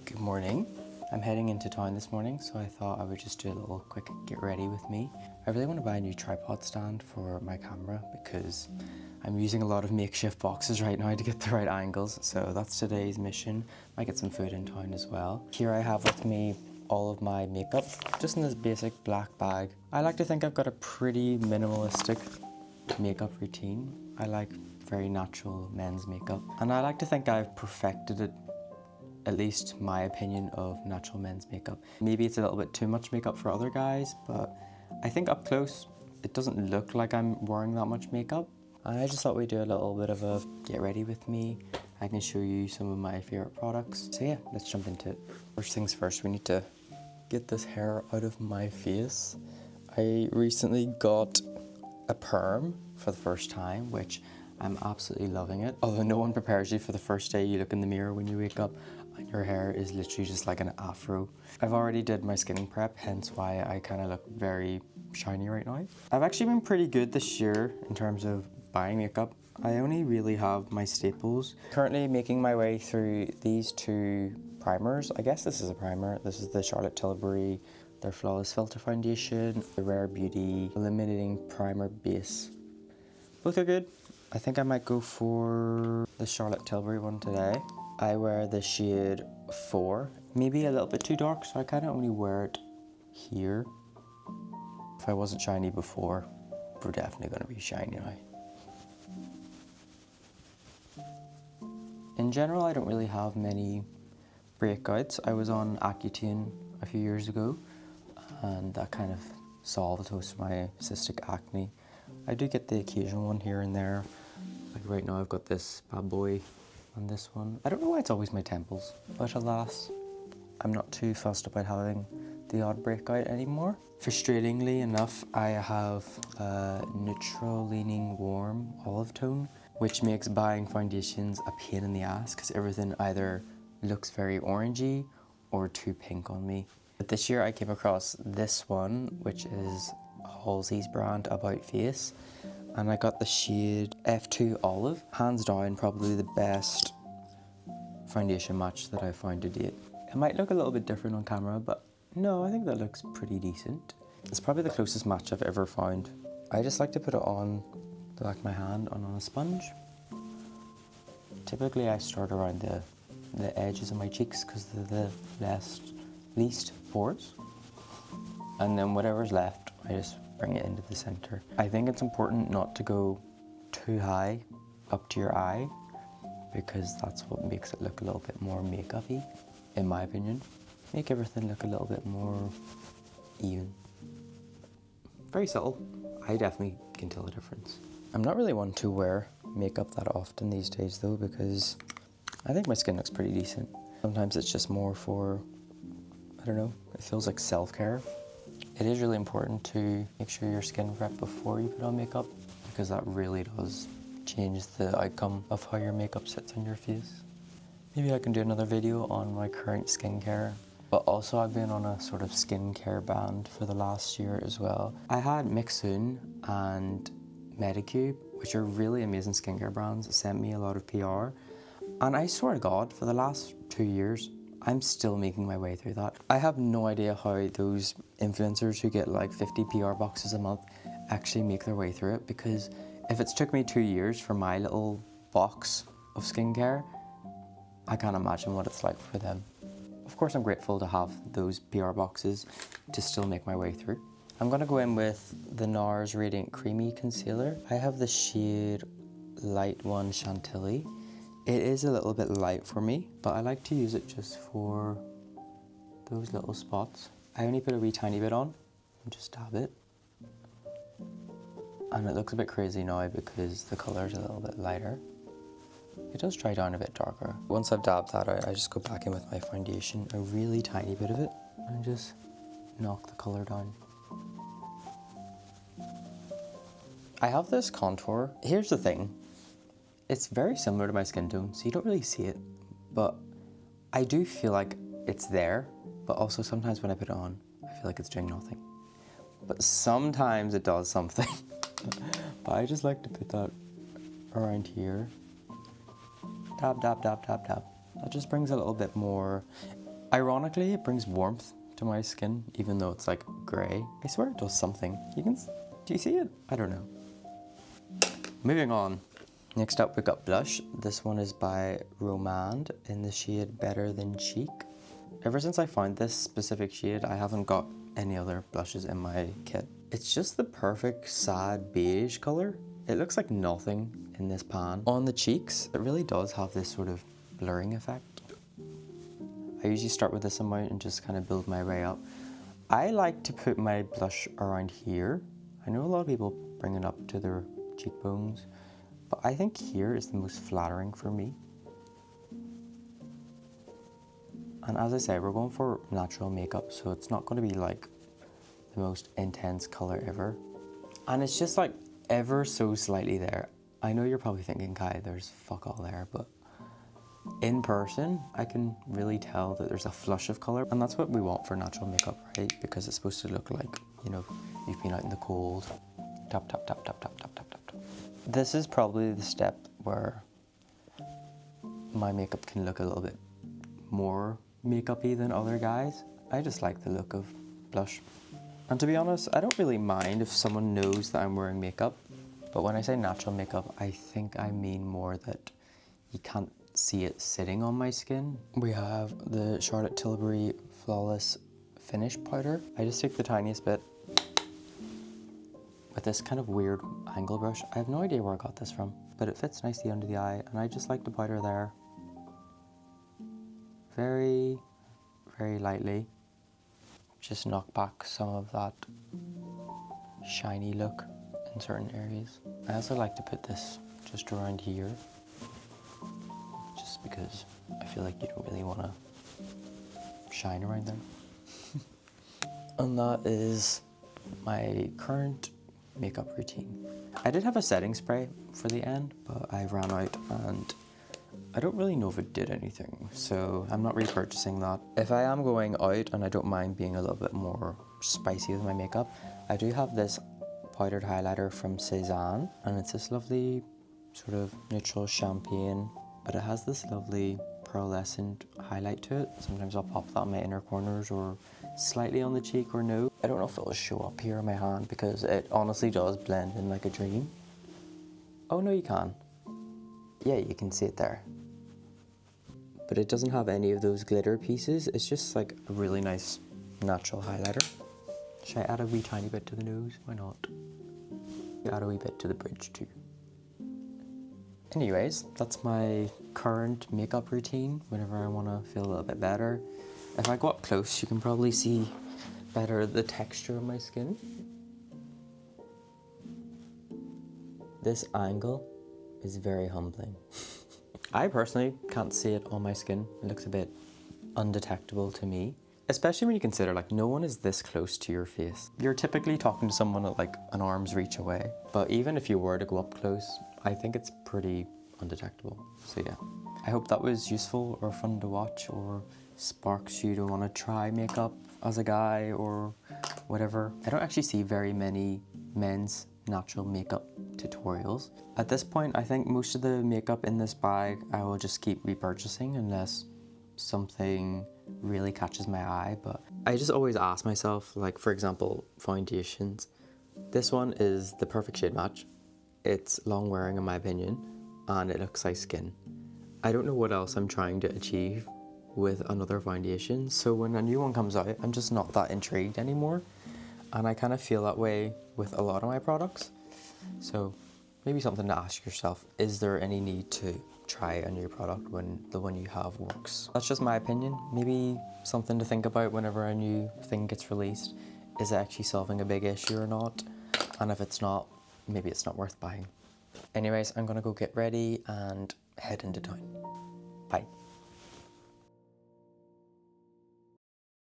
Good morning. I'm heading into town this morning, so I thought I would just do a little quick get ready with me. I really want to buy a new tripod stand for my camera because I'm using a lot of makeshift boxes right now to get the right angles, so that's today's mission. Might get some food in town as well. Here I have with me all of my makeup, just in this basic black bag. I like to think I've got a pretty minimalistic makeup routine. I like very natural men's makeup, and I like to think I've perfected it, at least my opinion of natural men's makeup. Maybe it's a little bit too much makeup for other guys, but I think up close it doesn't look like I'm wearing that much makeup. I just thought we'd do a little bit of a get ready with me. I can show you some of my favorite products. So yeah, let's jump into it. First things first, we need to get this hair out of my face. I recently got a perm for the first time, which I'm absolutely loving it. Although no one prepares you for the first day you look in the mirror when you wake up and your hair is literally just like an afro. I've already did my skin prep, hence why I kind of look very shiny right now. I've actually been pretty good this year in terms of buying makeup. I only really have my staples. Currently making my way through these two primers. I guess this is a primer. This is the Charlotte Tilbury, their Flawless Filter Foundation, the Rare Beauty Illuminating Primer Base. Both are good. I think I might go for the Charlotte Tilbury one today. I wear the shade 4, maybe a little bit too dark, so I kind of only wear it here. If I wasn't shiny before, we're definitely going to be shiny now. In general, I don't really have many breakouts. I was on Accutane a few years ago, and that kind of solved most of my cystic acne. I do get the occasional one here and there. Like right now I've got this bad boy and this one. I don't know why it's always my temples, but alas, I'm not too fussed about having the odd breakout anymore. Frustratingly enough, I have a neutral leaning warm olive tone, which makes buying foundations a pain in the ass because everything either looks very orangey or too pink on me. But this year I came across this one, which is Halsey's brand About Face, and I got the shade F2 Olive. Hands down, probably the best foundation match that I've found to date. It might look a little bit different on camera, but no, I think that looks pretty decent. It's probably the closest match I've ever found. I just like to put it on the back of my hand and on a sponge. Typically I start around the edges of my cheeks because they're the least pores. And then whatever's left, I just bring it into the center. I think it's important not to go too high up to your eye because that's what makes it look a little bit more makeup-y, in my opinion. Make everything look a little bit more even. Very subtle. I definitely can tell the difference. I'm not really one to wear makeup that often these days though, because I think my skin looks pretty decent. Sometimes it's just more for, I don't know, it feels like self-care. It is really important to make sure your skin prep before you put on makeup because that really does change the outcome of how your makeup sits on your face. Maybe I can do another video on my current skincare, but also I've been on a sort of skincare band for the last year as well. I had Mixun and Medicube, which are really amazing skincare brands, sent me a lot of PR, and I swear to God, for the last 2 years, I'm still making my way through that. I have no idea how those influencers who get like 50 PR boxes a month actually make their way through it, because if it's took me 2 years for my little box of skincare, I can't imagine what it's like for them. Of course, I'm grateful to have those PR boxes to still make my way through. I'm gonna go in with the NARS Radiant Creamy Concealer. I have the shade Light 1 Chantilly. It is a little bit light for me, but I like to use it just for those little spots. I only put a wee tiny bit on and just dab it. And it looks a bit crazy now because the colour is a little bit lighter. It does dry down a bit darker. Once I've dabbed that out, I just go back in with my foundation, a really tiny bit of it, and just knock the colour down. I have this contour. Here's the thing. It's very similar to my skin tone, so you don't really see it, but I do feel like it's there, but also sometimes when I put it on, I feel like it's doing nothing. But sometimes it does something. But I just like to put that around here. Dab, dab, dab, dab, dab. That just brings a little bit more, ironically, it brings warmth to my skin, even though it's like grey. I swear it does something. Do you see it? I don't know. Moving on. Next up, we've got blush. This one is by Romand in the shade Better Than Cheek. Ever since I found this specific shade, I haven't got any other blushes in my kit. It's just the perfect sad beige color. It looks like nothing in this pan. On the cheeks, it really does have this sort of blurring effect. I usually start with this amount and just kind of build my way up. I like to put my blush around here. I know a lot of people bring it up to their cheekbones, but I think here is the most flattering for me. And as I say, we're going for natural makeup, so it's not going to be like the most intense color ever. And it's just like ever so slightly there. I know you're probably thinking, Kai, there's fuck all there, but in person, I can really tell that there's a flush of color. And that's what we want for natural makeup, right? Because it's supposed to look like, you know, you've been out in the cold. Tap, tap, tap, tap, tap, tap, tap, tap. This is probably the step where my makeup can look a little bit more makeup-y than other guys. I just like the look of blush. And to be honest, I don't really mind if someone knows that I'm wearing makeup, but when I say natural makeup, I think I mean more that you can't see it sitting on my skin. We have the Charlotte Tilbury Flawless Finish Powder. I just take the tiniest bit with this kind of weird angle brush. I have no idea where I got this from, but it fits nicely under the eye, and I just like to powder there. Very, very lightly. Just knock back some of that shiny look in certain areas. I also like to put this just around here, just because I feel like you don't really want to shine around there. And that is my current makeup routine. I did have a setting spray for the end, but I ran out and I don't really know if it did anything, so I'm not repurchasing that. If I am going out and I don't mind being a little bit more spicy with my makeup, I do have this powdered highlighter from Cezanne, and it's this lovely sort of neutral champagne, but it has this lovely pearlescent highlight to it. Sometimes I'll pop that in my inner corners or slightly on the cheek or nose. I don't know if it will show up here on my hand because it honestly does blend in like a dream. Oh no, you can. Yeah, you can see it there. But it doesn't have any of those glitter pieces. It's just like a really nice natural highlighter. Should I add a wee tiny bit to the nose? Why not? Add a wee bit to the bridge too. Anyways, that's my current makeup routine whenever I want to feel a little bit better. If I go up close, you can probably see better the texture of my skin. This angle is very humbling. I personally can't see it on my skin. It looks a bit undetectable to me. Especially when you consider like no one is this close to your face. You're typically talking to someone at like an arm's reach away. But even if you were to go up close, I think it's pretty undetectable. So yeah, I hope that was useful or fun to watch or sparks you to want to try makeup as a guy or whatever. I don't actually see very many men's natural makeup tutorials. At this point, I think most of the makeup in this bag I will just keep repurchasing unless something really catches my eye. But I just always ask myself, like for example, foundations. This one is the perfect shade match. It's long wearing in my opinion, and it looks like skin. I don't know what else I'm trying to achieve with another foundation, so when a new one comes out, I'm just not that intrigued anymore. And I kind of feel that way with a lot of my products. So maybe something to ask yourself, is there any need to try a new product when the one you have works? That's just my opinion. Maybe something to think about whenever a new thing gets released. Is it actually solving a big issue or not? And if it's not, maybe it's not worth buying. Anyways, I'm gonna go get ready and head into town. Bye.